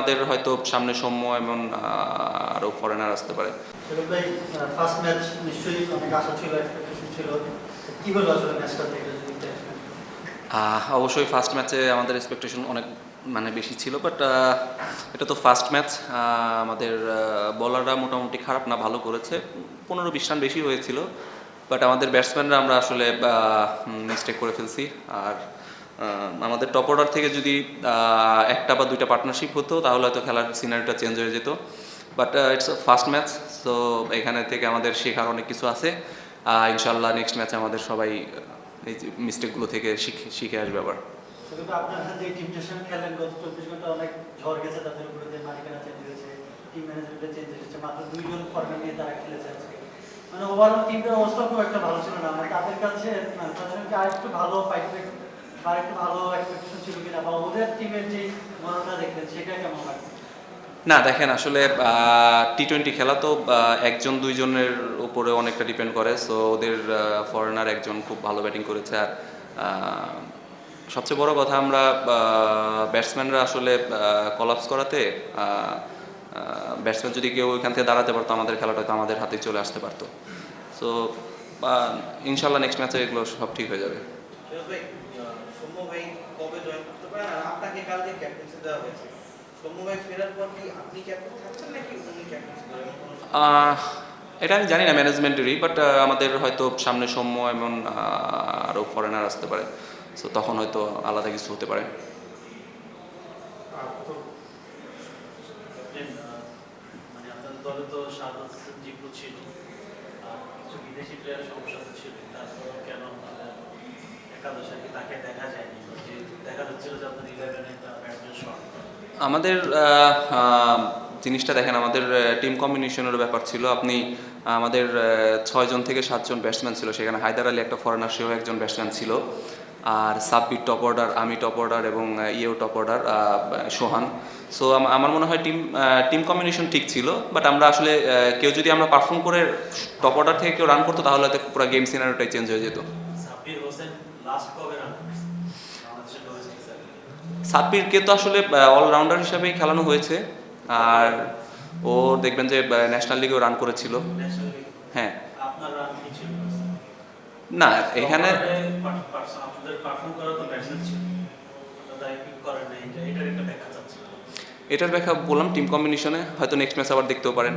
আমাদের হয়তো সামনে সৌম্য এমন আরও ফরেনার আসতে পারে। ফার্স্ট ম্যাচ নিশ্চয়ই অনেক আশা ছিল, এক্সপেকটেশন ছিল, কি হলো আসলে ম্যাচটা থেকে? অবশ্যই ফার্স্ট ম্যাচে আমাদের এক্সপেকটেশন অনেক বেশি ছিল, বাট এটা তো ফার্স্ট ম্যাচ। আমাদের বলাররা মোটামুটি খারাপ না, ভালো করেছে, 15-20 রান বেশি হয়েছিল, বাট আমাদের ব্যাটসম্যানরা আমরা আসলে মিস্টেক করে ফেলছি। আর আমাদের টপ অর্ডার থেকে যদি একটা বা দুইটা পার্টনারশিপ হতো তাহলে হয়তো খেলার সিনারিটা চেঞ্জ হয়ে যেত, but its first match, so এখানে থেকে আমাদের শেখার অনেক কিছু আছে। ইনশাল্লাহ নেক্সট ম্যাচে আমাদের সবাই এই মিস্টেকগুলো থেকে শিখে আসবে আবার। আপনারা যে টিমটার সঙ্গে খেলেন গত 24 ঘন্টা অনেক ঝড় গেছে তাদের উপরে, যে মালিকানা চেঞ্জ হয়েছে, টিম ম্যানেজমেন্টে চেঞ্জ এসেছে, মাত্র 2 জন ফরম্যাট নিয়ে তারা খেলেছে আজকে। মানে ওভারঅল টিমটার অবস্থা খুব একটা ভালো ছিল না। মানে তাদের কাছে তাদের সঙ্গে আরেকটু ভালো ফাইট বা একটু ভালো এক্সপেকটেশন ছিল কিনা, বা ওদের টিমের যে মনোটা দেখলেন সেটা কেমন লাগে? না দেখেন, আসলে টি-20 খেলা তো একজন দুইজনের উপরে অনেকটা ডিপেন্ড করে। সো ওদের ফরেনার একজন খুব ভালো ব্যাটিং করেছে। আর সবচেয়ে বড় কথা, আমরা ব্যাটসম্যানরা আসলে কলাপস করাতে ব্যাটসম্যান যদি কেউ ওইখান থেকে দাঁড়াতে পারতো আমাদের খেলাটা হয়তো আমাদের হাতে চলে আসতে পারতো। সো ইনশাল্লাহ নেক্সট ম্যাচে এগুলো সব ঠিক হয়ে যাবে। সৌম্য ভাই কবে জয়েন করতে পারেন, আর আপনাকে কালকে ক্যাপ্টেন্সি দেওয়া হয়েছে, সৌম্য ভাই ফেরার পর কি আপনি ক্যাপ্টেন থাকছেন নাকি উনি ক্যাপ্টেন্সি করেন? এটা আমি জানি না ম্যানেজমেন্টেরই, বাট আমাদের হয়তো সামনে সৌম্য এমন আরও ফরেনার আসতে পারে, সো তখন হয়তো আলাদা কিছু হতে পারে। মানে আপনাদের দলে তো শাহবাজ জিপু ছিল, আর কিছু বিদেশি প্লেয়ারের সমস্যা ছিল, তারপর কেন একাদশে কি তাকে দেখা যায়নি? যে দেখা যাচ্ছিল যে আপনার 11-এ একটা ব্যাটসম্যান শট। আমাদের জিনিসটা দেখেন, আমাদের টিম কম্বিনেশনের ব্যাপার ছিল। আপনি আমাদের 6 জন থেকে 7 জন ব্যাটসম্যান ছিল, সেখানে হায়দার আলী একটা ফরেনার, সেও একজন ব্যাটসম্যান ছিল। আর সাব্বির টপ অর্ডার, আমি টপ অর্ডার এবং ইয়েও টপ অর্ডার, সোহান। সো আমার মনে হয় টিম কম্বিনেশন ঠিক ছিল, বাট আমরা আসলে কেউ যদি আমরা পারফর্ম করে টপ অর্ডার থেকে কেউ রান করতো তাহলে হয়তো পুরো গেম সিনারিওটাই চেঞ্জ হয়ে যেত। সাব্বির হোসেন লাস্ট কবে রান করছে বাংলাদেশের ডোমেস্টিক সার্কিটে? সাব্বিরকে তো আসলে অলরাউন্ডার হিসাবেই খেলানো হয়েছে, আর ও দেখবেন যে ন্যাশনাল লিগেও রান করেছিল। National league. হ্যাঁ, আপনার রান কি ছিল? না এখানে আপনাদের পারফর্ম করা তো ব্যাটসম্যান ছিল, আপনারা পিক করেন না, এটার একটা ব্যাখ্যা চাচ্ছি। এটার ব্যাখ্যা বললাম টিম কম্বিনেশনে, হয়তো নেক্সট ম্যাচ আবার দেখতেও পারেন।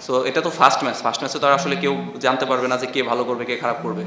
সো এটা তো ফার্স্ট ম্যাচে তো আর আসলে কেউ জানতে পারবে না যে কে ভালো করবে কে খারাপ করবে।